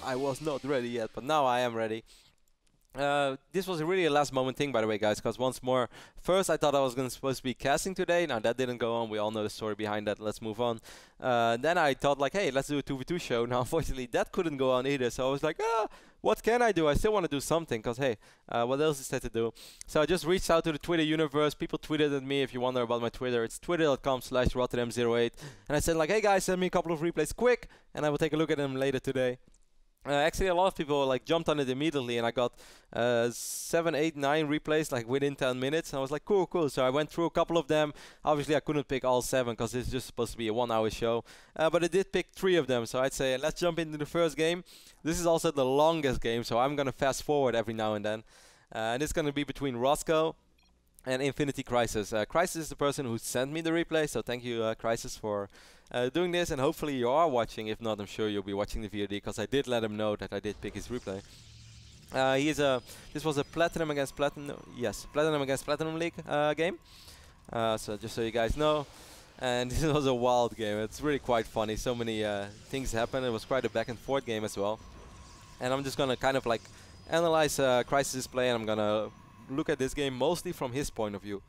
I was not ready yet, but now I am ready. This was really a last moment thing, by the way, guys, because once more, first I thought I was supposed to be casting today. Now that didn't go on. We all know the story behind that. Let's move on. Then I thought like, hey, let's do a 2v2 show. Now unfortunately that couldn't go on either, so I was like, what can I do? I still want to do something, because hey, what else is there to do? So I just reached out to the Twitter universe. People tweeted at me. If you wonder about my Twitter, it's twitter.com/RotterdaM's08. And I said like, hey guys, send me a couple of replays quick, and I will take a look at them later today. Actually, a lot of people like jumped on it immediately, and I got 7, 8, 9 replays like within 10 minutes. And I was like, cool, cool. So I went through a couple of them. Obviously, I couldn't pick all 7 because it's just supposed to be a 1-hour show. But I did pick 3 of them. So I'd say let's jump into the first game. This is also the longest game, so I'm gonna fast forward every now and then. And it's gonna be between Roscoe and Infinity Crisis. Crisis is the person who sent me the replay, so thank you, Crisis, for doing this, and hopefully you are watching. If not, I'm sure you'll be watching the VOD, because I did let him know that I did pick his replay. This was a Platinum against Platinum, yes, Platinum against Platinum League game. So just so you guys know, and this was a wild game. It's really quite funny. So many things happened. It was quite a back and forth game as well. And I'm just gonna kind of like analyze Crisis' play, and I'm gonna look at this game mostly from his point of view.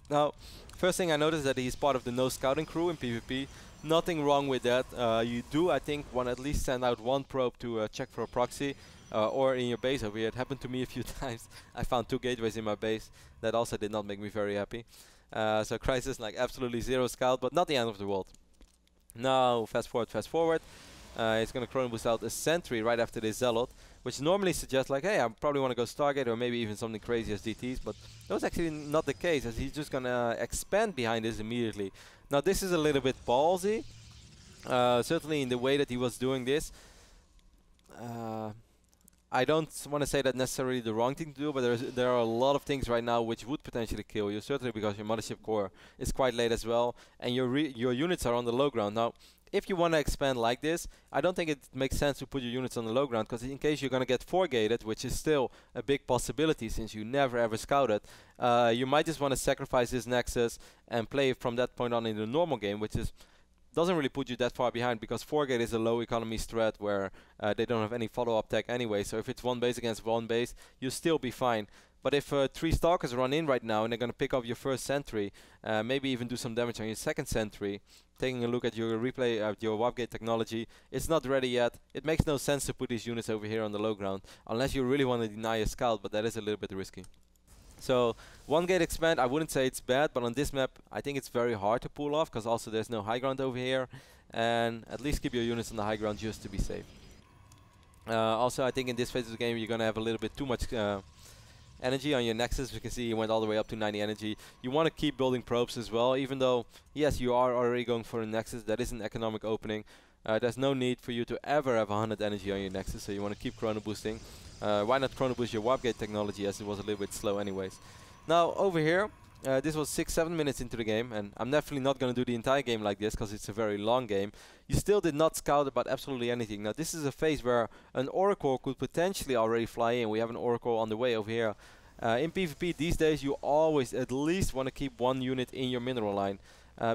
Now, first thing I noticed that he's part of the no scouting crew in PvP. Nothing wrong with that. You do, I think, want to at least send out 1 probe to check for a proxy, or in your base over here. It happened to me a few times. I found 2 gateways in my base. That also did not make me very happy. So Crisis, like, absolutely 0 scout, but not the end of the world. Now, fast forward, fast forward. He's going to chrono boost out a sentry right after this Zealot, which normally suggests like, hey, I probably want to go Stargate, or maybe even something crazy as DTs, but that was actually not the case, as he's just going to expand behind this immediately. Now this is a little bit ballsy, certainly in the way that he was doing this. I don't want to say that necessarily the wrong thing to do, but there are a lot of things right now which would potentially kill you, certainly because your mothership core is quite late as well, and your units are on the low ground. Now, if you want to expand like this, I don't think it makes sense to put your units on the low ground, because in case you're going to get 4-gated, which is still a big possibility since you never ever scouted, you might just want to sacrifice this Nexus and play from that point on in the normal game, which doesn't really put you that far behind, because 4-gate is a low economy strat where they don't have any follow-up tech anyway, so if it's 1 base against 1 base, you'll still be fine. But if 3 Stalkers run in right now and they're going to pick up your first sentry, maybe even do some damage on your second sentry, taking a look at your replay of your warp gate technology, it's not ready yet. It makes no sense to put these units over here on the low ground, unless you really want to deny a scout, but that is a little bit risky. So 1-gate expand, I wouldn't say it's bad, but on this map I think it's very hard to pull off, because also there's no high ground over here, and at least keep your units on the high ground just to be safe. Also, I think in this phase of the game you're going to have a little bit too much energy on your Nexus. You can see he went all the way up to 90 energy. You want to keep building probes as well, even though, yes, you are already going for a Nexus. That is an economic opening. There's no need for you to ever have 100 energy on your Nexus, so you want to keep chrono boosting. Why not chrono boost your warp gate technology, as it was a little bit slow anyways. Now, over here, this was 6-7 minutes into the game, and I'm definitely not going to do the entire game like this, because it's a very long game. You still did not scout about absolutely anything. Now, this is a phase where an Oracle could potentially already fly in. We have an Oracle on the way over here. In PvP these days, you always at least want to keep 1 unit in your mineral line.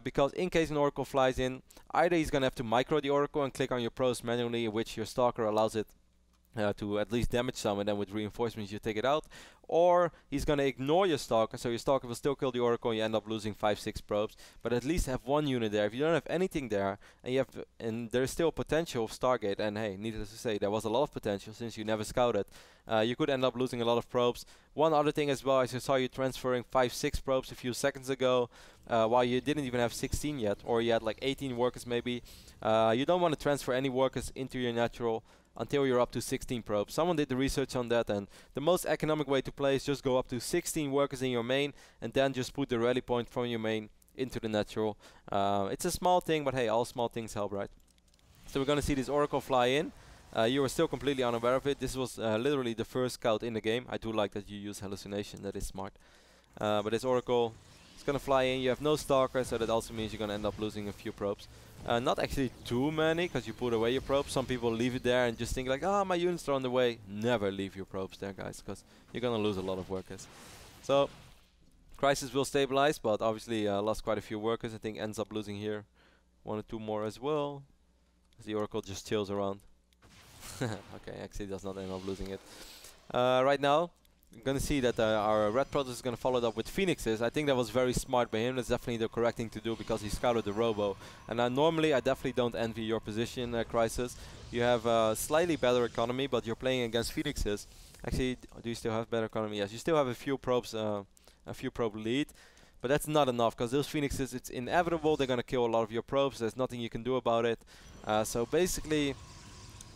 Because in case an Oracle flies in, either he's going to have to micro the Oracle and click on your pros manually, which your Stalker allows it to at least damage some, and then with reinforcements you take it out, or he's going to ignore your Stalker, so your Stalker will still kill the Oracle and you end up losing 5-6 probes, but at least have 1 unit there. If you don't have anything there, and there is still potential of Stargate, and hey, needless to say, there was a lot of potential since you never scouted, you could end up losing a lot of probes. One other thing as well, I saw you transferring 5-6 probes a few seconds ago, while you didn't even have 16 yet, or you had like 18 workers maybe. You don't want to transfer any workers into your natural until you're up to 16 probes. Someone did the research on that, and the most economic way to play is just go up to 16 workers in your main, and then just put the rally point from your main into the natural. It's a small thing, but hey, all small things help, right? So we're going to see this Oracle fly in. You were still completely unaware of it. This was literally the first scout in the game. I do like that you use hallucination, that is smart. But this Oracle is going to fly in. You have no Stalker, so that also means you're going to end up losing a few probes. Not actually too many, because you put away your probes. Some people leave it there and just think like, oh, my units are on the way. Never leave your probes there, guys, because you're going to lose a lot of workers. So, Crisis will stabilize, but obviously lost quite a few workers. I think ends up losing here 1 or 2 more as well, as the Oracle just chills around. Okay, actually does not end up losing it. Right now, you're going to see that our red Protoss is going to follow it up with Phoenixes. I think that was very smart by him. That's definitely the correct thing to do because he scouted the Robo. And normally, I definitely don't envy your position, Crisis. You have a slightly better economy, but you're playing against Phoenixes. Actually, do you still have better economy? Yes, you still have a few probes, a few probe lead. But that's not enough because those Phoenixes, it's inevitable. They're going to kill a lot of your probes. There's nothing you can do about it. So basically,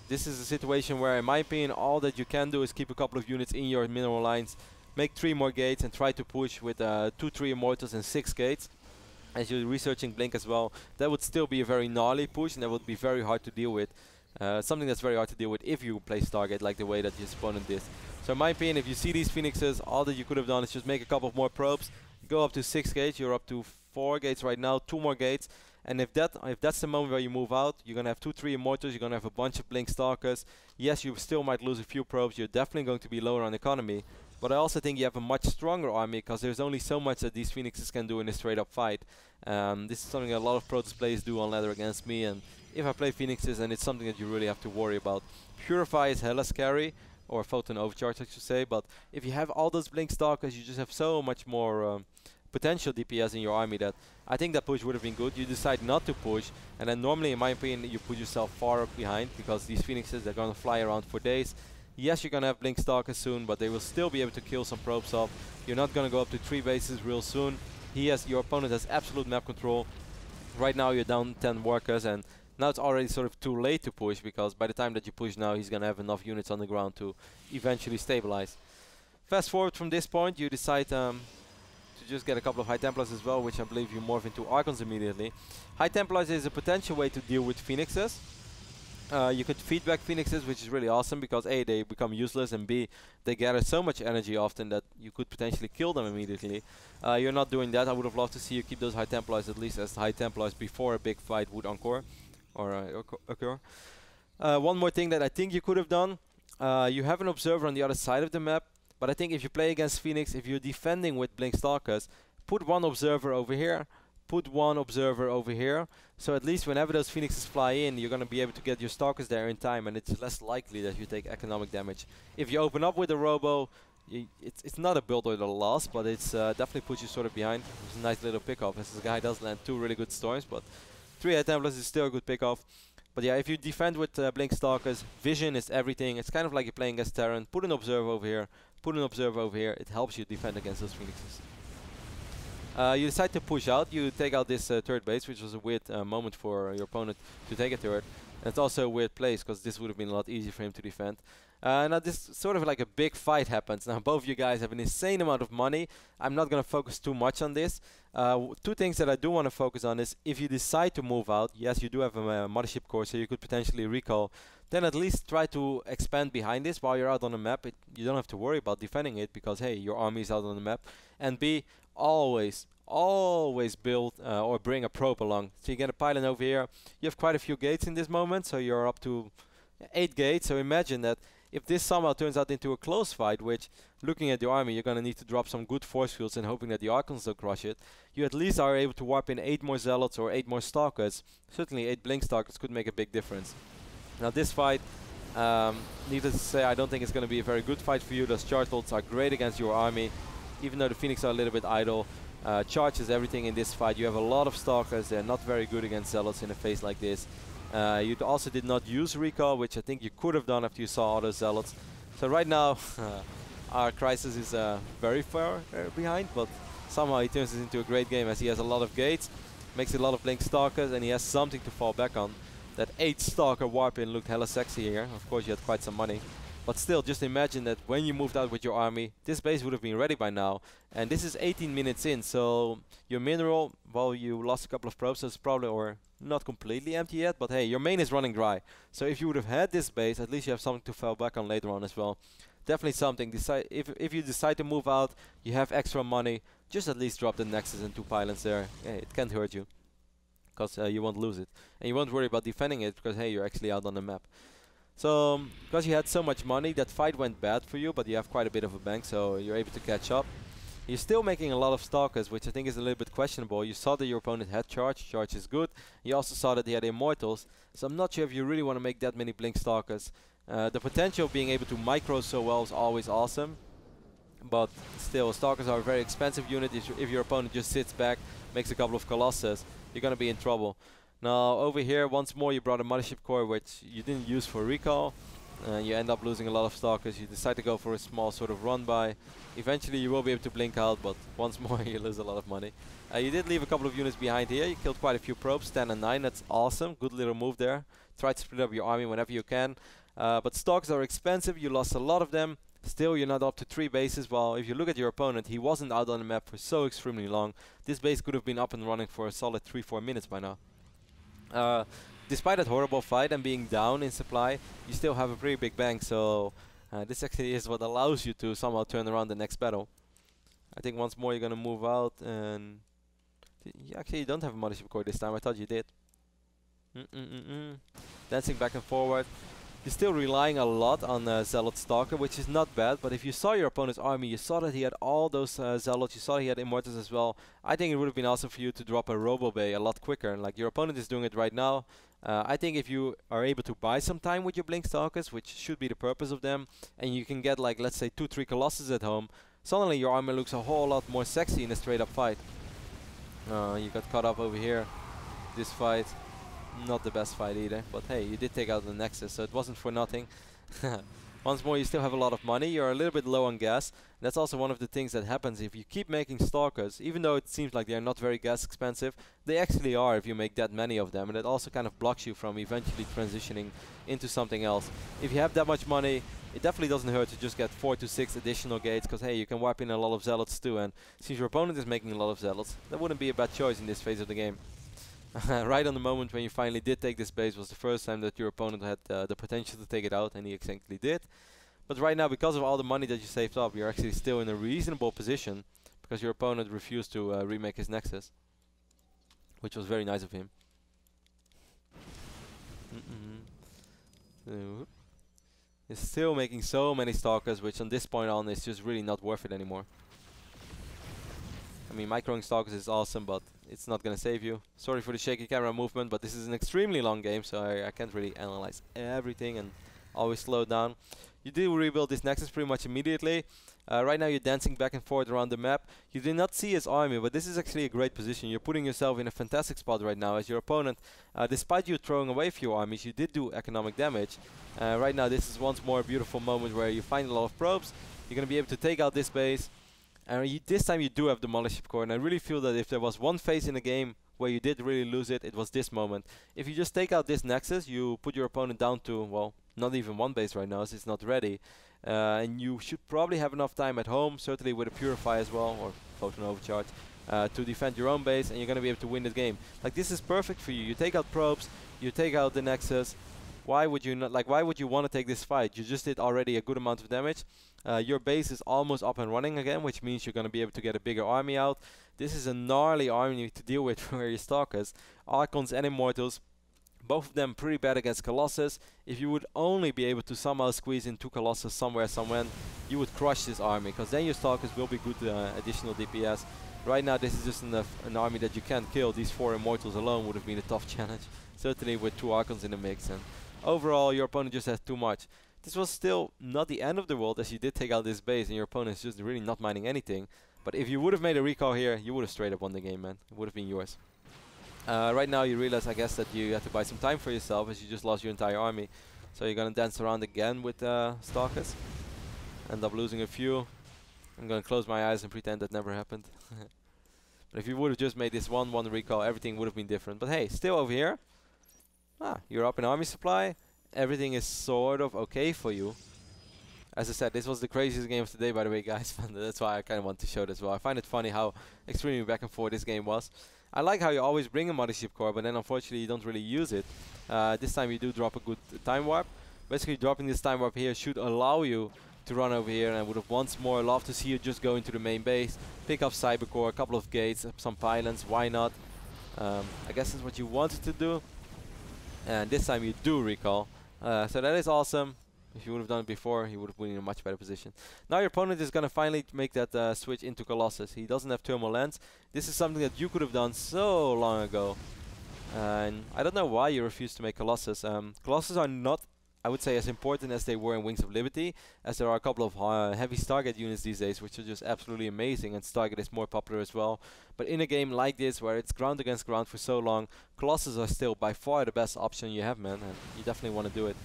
this is a situation where, in my opinion, all that you can do is keep a couple of units in your mineral lines, make 3 more gates, and try to push with 2-3 Immortals and 6 gates. As you're researching Blink as well, that would still be a very gnarly push, and that would be very hard to deal with. Something that's very hard to deal with if you play Stargate like the way that your opponent did. So in my opinion, if you see these Phoenixes, all that you could have done is just make a couple of more probes, go up to 6 gates, you're up to 4 gates right now, 2 more gates. And if that's the moment where you move out, you're going to have 2-3 Immortals, you're going to have a bunch of Blink Stalkers. Yes, you still might lose a few probes, you're definitely going to be lower on economy. But I also think you have a much stronger army because there's only so much that these Phoenixes can do in a straight up fight. This is something a lot of Protoss players do on ladder against me, and if I play Phoenixes, then it's something that you really have to worry about. Purify is hella scary, or Photon Overcharge I should say, but if you have all those Blink Stalkers, you just have so much more potential DPS in your army that I think that push would have been good. You decide not to push, and then normally, in my opinion, you put yourself far behind because these Phoenixes, they're going to fly around for days. Yes, you're going to have Blink Stalkers soon, but they will still be able to kill some probes off. You're not going to go up to 3 bases real soon. Your opponent has absolute map control. Right now, you're down 10 workers, and now it's already sort of too late to push because by the time that you push now, he's going to have enough units on the ground to eventually stabilize. Fast forward from this point, you decide to just get a couple of High Templars as well, which I believe you morph into Archons immediately. High Templars is a potential way to deal with Phoenixes. You could feedback Phoenixes, which is really awesome because A, they become useless, and B, they gather so much energy often that you could potentially kill them immediately. You're not doing that. I would have loved to see you keep those High Templars at least as High Templars before a big fight would occur. One more thing that I think you could have done, you have an Observer on the other side of the map, but I think if you play against Phoenix, if you're defending with Blink Stalkers, put 1 Observer over here, put 1 Observer over here, so at least whenever those Phoenixes fly in, you're going to be able to get your Stalkers there in time, and it's less likely that you take economic damage. If you open up with a Robo, it's not a build order loss, but it's definitely puts you sort of behind. It's a nice little pick-off, as this guy does land 2 really good storms, but 3 High Templars is still a good pick-off. But yeah, if you defend with Blink Stalkers, vision is everything. It's kind of like you're playing against Terran. Put an Observer over here, put an Observer over here. It helps you defend against those Phoenixes. You decide to push out. You take out this third base, which was a weird moment for your opponent to take a turret. And it's also a weird place because this would have been a lot easier for him to defend. Now this sort of like a big fight happens. Now both of you guys have an insane amount of money. I'm not going to focus too much on this. 2 things that I do want to focus on is if you decide to move out, yes, you do have a mothership core, so you could potentially recall. Then at least try to expand behind this while you're out on the map. You don't have to worry about defending it because, hey, your army is out on the map. And B, always build or bring a probe along. So you get a pylon over here. You have quite a few gates in this moment, so you're up to 8 gates. So imagine that if this somehow turns out into a close fight, which, looking at your army, you're going to need to drop some good force fields and hoping that the Archons don't crush it, you at least are able to warp in 8 more Zealots or 8 more Stalkers. Certainly 8 Blink Stalkers could make a big difference. Now this fight, needless to say, I don't think it's going to be a very good fight for you. Those charge bolts are great against your army, even though the Phoenix are a little bit idle. Charge is everything in this fight. You have a lot of Stalkers. They're not very good against Zealots in a phase like this. You also did not use recall, which I think you could have done after you saw all those Zealots. So right now, our Crisis is very far behind, but somehow he turns this into a great game as he has a lot of gates, makes a lot of Blink Stalkers, and he has something to fall back on. That 8 Stalker warp in looked hella sexy here. Of course, you had quite some money. But still, just imagine that when you moved out with your army, this base would have been ready by now. And this is 18 minutes in, so your mineral, well, you lost a couple of probes, so it's probably, or not completely empty yet, but hey, your main is running dry. So if you would have had this base, at least you have something to fall back on later on as well. Definitely something. If you decide to move out, you have extra money, just at least drop the Nexus and 2 pylons there. Hey, it can't hurt you, because you won't lose it. And you won't worry about defending it, because hey, you're actually out on the map. So, because you had so much money, that fight went bad for you, but you have quite a bit of a bank, so you're able to catch up. You're still making a lot of Stalkers, which I think is a little bit questionable. You saw that your opponent had charge. Charge is good. You also saw that he had Immortals, so I'm not sure if you really want to make that many Blink Stalkers. The potential of being able to micro so well is always awesome, but still, Stalkers are a very expensive unit. If your opponent just sits back, makes a couple of Colossus, you're going to be in trouble. Now over here, once more you brought a Mothership Core, which you didn't use for recall. You end up losing a lot of Stalkers. You decide to go for a small sort of run by. Eventually you will be able to blink out, but once more you lose a lot of money. You did leave a couple of units behind here. You killed quite a few probes, 10 and 9, that's awesome. Good little move there. Try to split up your army whenever you can. But Stalkers are expensive, you lost a lot of them. Still, you're not up to 3 bases. Well, if you look at your opponent, he wasn't out on the map for so extremely long. This base could have been up and running for a solid 3-4 minutes by now. Despite that horrible fight and being down in supply, you still have a pretty big bank, so this actually is what allows you to somehow turn around the next battle. I think once more you're gonna move out, and actually you don't have a Mothership Core this time, I thought you did. Dancing back and forward. You're still relying a lot on Zealot Stalker, which is not bad, but if you saw your opponent's army, you saw that he had all those Zealots, you saw he had Immortals as well. I think it would have been awesome for you to drop a Robo Bay a lot quicker. Like, your opponent is doing it right now. I think if you are able to buy some time with your Blink Stalkers, which should be the purpose of them, and you can get, like, let's say 2-3 Colossus at home, suddenly your army looks a whole lot more sexy in a straight up fight. You got caught up over here. This fight, not the best fight either, but hey, you did take out the Nexus, so it wasn't for nothing. Once more, you still have a lot of money, you're a little bit low on gas. That's also one of the things that happens if you keep making Stalkers. Even though it seems like they're not very gas expensive, they actually are if you make that many of them, and it also kind of blocks you from eventually transitioning into something else. If you have that much money, it definitely doesn't hurt to just get 4 to 6 additional gates, because hey, you can wipe in a lot of Zealots too, and since your opponent is making a lot of Zealots, that wouldn't be a bad choice in this phase of the game. Right on the moment when you finally did take this base was the first time that your opponent had the potential to take it out, and he exactly did. But right now, because of all the money that you saved up, you're actually still in a reasonable position, because your opponent refused to remake his Nexus, which was very nice of him. He's still making so many Stalkers, which on this point on is just really not worth it anymore. I mean, microing Stalkers is awesome, but it's not gonna save you. Sorry for the shaky camera movement, but this is an extremely long game, so I can't really analyze everything and always slow down. You do rebuild this Nexus pretty much immediately. Right now you're dancing back and forth around the map. You did not see his army, but this is actually a great position. You're putting yourself in a fantastic spot right now as your opponent. Despite you throwing away a few armies, you did do economic damage. Right now this is once more a beautiful moment where you find a lot of probes. You're going to be able to take out this base. And this time you do have the Mothership Core, and I really feel that if there was one phase in the game where you did really lose it, it was this moment. If you just take out this Nexus, you put your opponent down to, well, not even one base right now, as it's not ready. And you should probably have enough time at home, certainly with a Purify as well, or Photon Overcharge, to defend your own base, and you're going to be able to win this game. Like, this is perfect for you. You take out probes, you take out the Nexus. Why would you not, like, why would you want to take this fight? You just did already a good amount of damage. Your base is almost up and running again, which means you're going to be able to get a bigger army out. This is a gnarly army to deal with for your Stalkers. Archons and Immortals, both of them pretty bad against Colossus. If you would only be able to somehow squeeze in 2 Colossus somewhere, you would crush this army, because then your Stalkers will be good additional DPS. Right now this is just an army that you can't kill. These 4 Immortals alone would have been a tough challenge, certainly with 2 Archons in the mix. And overall, your opponent just has too much. This was still not the end of the world, as you did take out this base and your opponent is just really not mining anything. But if you would have made a recall here, you would have straight up won the game, man. It would have been yours. Right now you realize, I guess, that you have to buy some time for yourself, as you just lost your entire army. So you're going to dance around again with Stalkers. End up losing a few. I'm going to close my eyes and pretend that never happened. But if you would have just made this 1-1 recall, everything would have been different. But hey, still over here. You're up in army supply. Everything is sort of okay for you. As I said, this was the craziest game of the day, by the way, guys. That's why I kind of want to show it as well. I find it funny how extremely back and forth this game was. I like how you always bring a Mothership Core, but then unfortunately you don't really use it. This time you do drop a good time warp. Basically, dropping this time warp here should allow you to run over here, and I would have once more loved to see you just go into the main base, pick up Cybercore, a couple of gates, some pylons, why not? I guess that's what you wanted to do. And this time you do recall. So that is awesome. If you would have done it before, he would have been in a much better position. Now your opponent is going to finally make that switch into Colossus. He doesn't have Thermal Lens. This is something that you could have done so long ago. And I don't know why you refused to make Colossus. Colossus are not I would say, as important as they were in Wings of Liberty, as there are a couple of heavy Stargate units these days, which are just absolutely amazing, and Stargate is more popular as well. But in a game like this, where it's ground against ground for so long, Colossus are still by far the best option you have, man, and you definitely want to do it.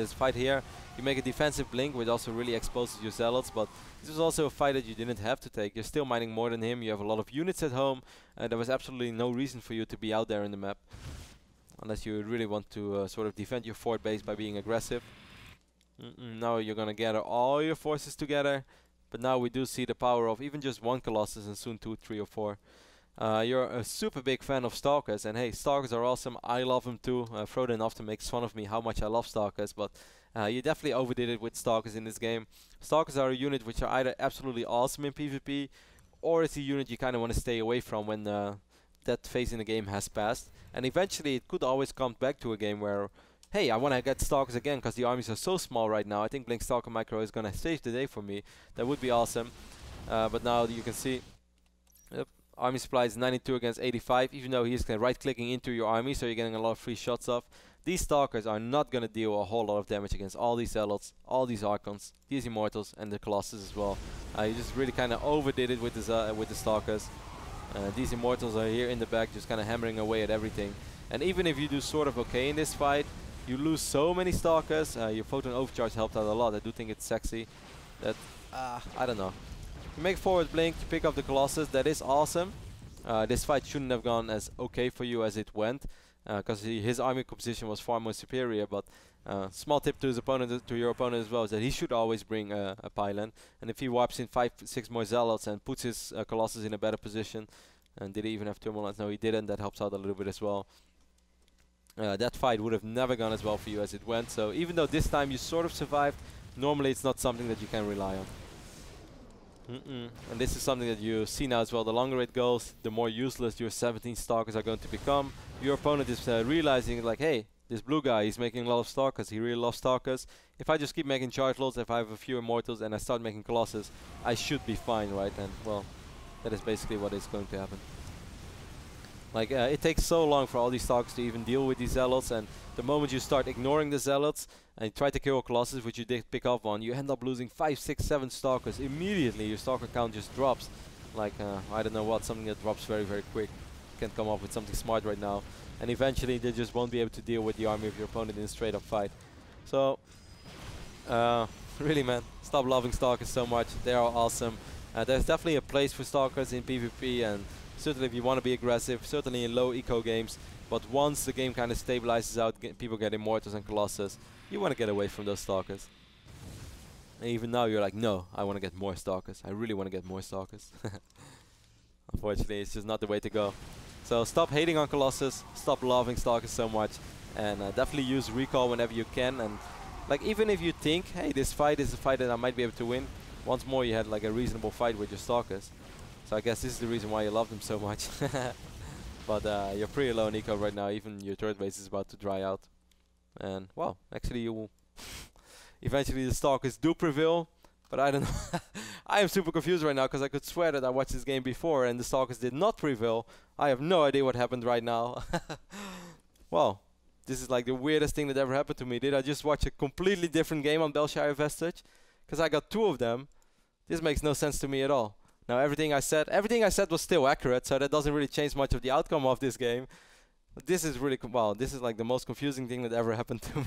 This fight here, you make a defensive blink, which also really exposes your zealots, but this was also a fight that you didn't have to take. You're still mining more than him, you have a lot of units at home, and there was absolutely no reason for you to be out there in the map. Unless you really want to sort of defend your fort base by being aggressive. Now you're gonna gather all your forces together, but now we do see the power of even just one Colossus and soon 2, 3 or 4. You're a super big fan of Stalkers, and hey, Stalkers are awesome. I love them too. Froden often makes fun of me how much I love Stalkers, but you definitely overdid it with Stalkers in this game. Stalkers are a unit which are either absolutely awesome in PvP, or it's a unit you kind of want to stay away from when that phase in the game has passed. And eventually it could always come back to a game where, hey, I want to get Stalkers again because the armies are so small right now. I think Blink Stalker Micro is going to save the day for me. That would be awesome. But now you can see, yep, army supply is 92 against 85, even though he's right-clicking into your army, so you're getting a lot of free shots off. These Stalkers are not going to deal a whole lot of damage against all these Zealots, all these Archons, these Immortals, and the Colossus as well. You just really kind of overdid it with the Stalkers. These Immortals are here in the back, just kind of hammering away at everything. And even if you do sort of okay in this fight, you lose so many Stalkers. Your Photon Overcharge helped out a lot. I do think it's sexy. That, I don't know. You make forward blink, you pick up the Colossus. That is awesome. This fight shouldn't have gone as okay for you as it went, because his army composition was far more superior. But small tip to his opponent, to your opponent as well, is that he should always bring a pylon. And if he wipes in 5, 6 more Zealots and puts his Colossus in a better position, and did he even have Thermal Lance? No, he didn't. That helps out a little bit as well. That fight would have never gone as well for you as it went. So even though this time you sort of survived, normally it's not something that you can rely on. And this is something that you see now as well. The longer it goes, the more useless your 17 Stalkers are going to become. Your opponent is realizing, like, hey, this blue guy, he's making a lot of Stalkers. He really loves Stalkers. If I just keep making charge loads, if I have a few Immortals and I start making Colossus, I should be fine, right? And, well, that is basically what is going to happen. Like, it takes so long for all these Stalkers to even deal with these Zealots, and the moment you start ignoring the Zealots and you try to kill a Colossus, which you did pick up on, you end up losing 5, 6, 7 Stalkers. Immediately your Stalker count just drops. Like, I don't know what, something that drops very, very quick. Can't come up with something smart right now. And eventually they just won't be able to deal with the army of your opponent in a straight up fight. So, really, man, stop loving Stalkers so much. They are awesome. There's definitely a place for Stalkers in PvP, and certainly if you want to be aggressive, certainly in low eco games. But once the game kind of stabilizes out, people get Immortals and Colossus, you want to get away from those Stalkers. And even now you're like, no, I want to get more Stalkers. I really want to get more Stalkers. Unfortunately, it's just not the way to go. So stop hating on Colossus, stop loving Stalkers so much, and definitely use recall whenever you can. And like, even if you think, hey, this fight is a fight that I might be able to win, once more you had like a reasonable fight with your Stalkers. So I guess this is the reason why you love them so much. But you're pretty low in eco right now. Even your turret base is about to dry out. And, well, actually you will eventually the Stalkers do prevail. But I don't know. I am super confused right now because I could swear that I watched this game before and the Stalkers did not prevail. I have no idea what happened right now. Well, this is like the weirdest thing that ever happened to me. Did I just watch a completely different game on Belshire Vestige? Because I got 2 of them. This makes no sense to me at all. Now everything I said was still accurate, so that doesn't really change much of the outcome of this game. But this is really, well, this is like the most confusing thing that ever happened to me.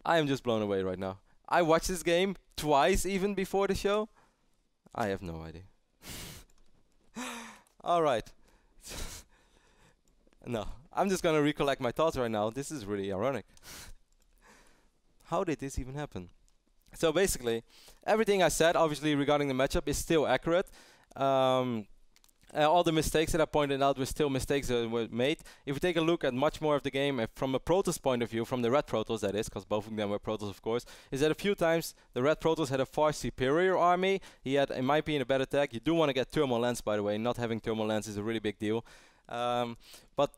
I am just blown away right now. I watched this game twice even before the show. I have no idea. Alright. No, I'm just gonna recollect my thoughts right now. This is really ironic. How did this even happen? So basically, everything I said, obviously, regarding the matchup is still accurate. All the mistakes that I pointed out were still mistakes that were made. If we take a look at much more of the game from a Protoss point of view, from the Red Protoss that is, because both of them were Protoss of course, is that a few times the Red Protoss had a far superior army. He had, in my opinion, a better tech. You do want to get Thermal Lance, by the way. Not having Thermal Lance is a really big deal. But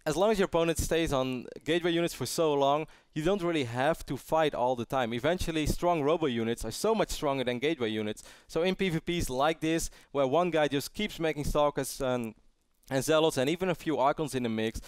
as long as your opponent stays on gateway units for so long, you don't really have to fight all the time. Eventually, strong robo units are so much stronger than gateway units. So in PvPs like this, where one guy just keeps making Stalkers and and Zealots and even a few Archons in the mix,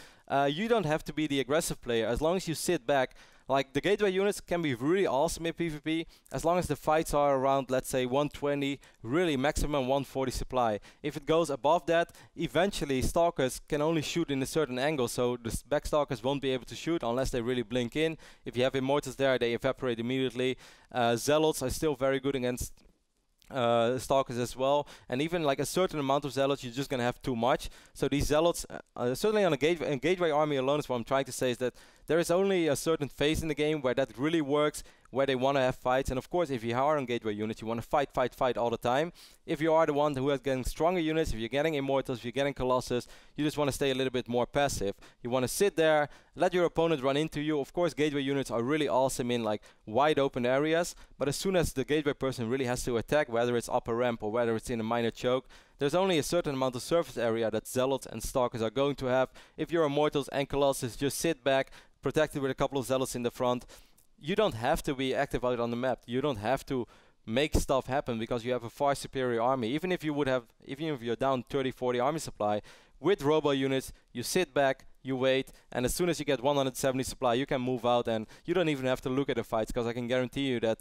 you don't have to be the aggressive player. As long as you sit back, like the gateway units can be really awesome in PvP, as long as the fights are around, let's say, 120, really maximum 140 supply. If it goes above that, eventually Stalkers can only shoot in a certain angle, so the backstalkers won't be able to shoot unless they really blink in. If you have Immortals there, they evaporate immediately. Zealots are still very good against Stalkers as well, and even like a certain amount of Zealots, you're just gonna have too much. So these Zealots, certainly on a gateway army alone, is what I'm trying to say, is that there is only a certain phase in the game where that really works, where they want to have fights. And of course, if you are on gateway units, you want to fight all the time. If you are the one who is getting stronger units, if you're getting Immortals, if you're getting Colossus, you just want to stay a little bit more passive. You want to sit there, let your opponent run into you. Of course, gateway units are really awesome in like wide open areas, but as soon as the gateway person really has to attack, whether it's upper ramp or whether it's in a minor choke, there's only a certain amount of surface area that Zealots and Stalkers are going to have. If you're Immortals and Colossus, just sit back, protected with a couple of Zealots in the front. You don't have to be active out on the map. You don't have to make stuff happen because you have a far superior army. Even if you would have, even if you're down 30, 40 army supply, with robo units, you sit back, you wait, and as soon as you get 170 supply, you can move out, and you don't even have to look at the fights, because I can guarantee you that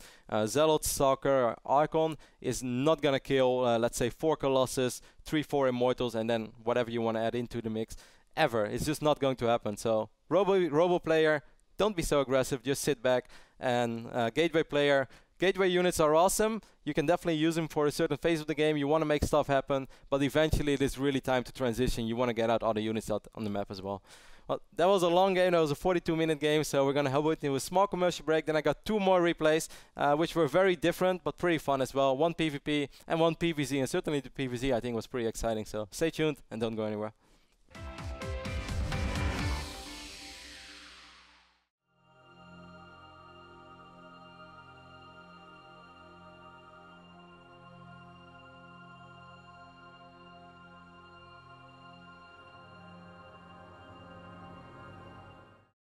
Zealot, Stalker, or Archon is not gonna kill, let's say, 4 Colossus, 3, 4 Immortals, and then whatever you want to add into the mix. Ever. It's just not going to happen. So, robo player, don't be so aggressive, just sit back. And gateway player, gateway units are awesome. You can definitely use them for a certain phase of the game. You want to make stuff happen, but eventually it is really time to transition. You want to get out other units out on the map as well. Well, that was a long game. That was a 42-minute game, so we're going to help it into a small commercial break. Then I got 2 more replays, which were very different, but pretty fun as well. 1 PvP and 1 PvZ, and certainly the PvZ I think was pretty exciting. So stay tuned and don't go anywhere.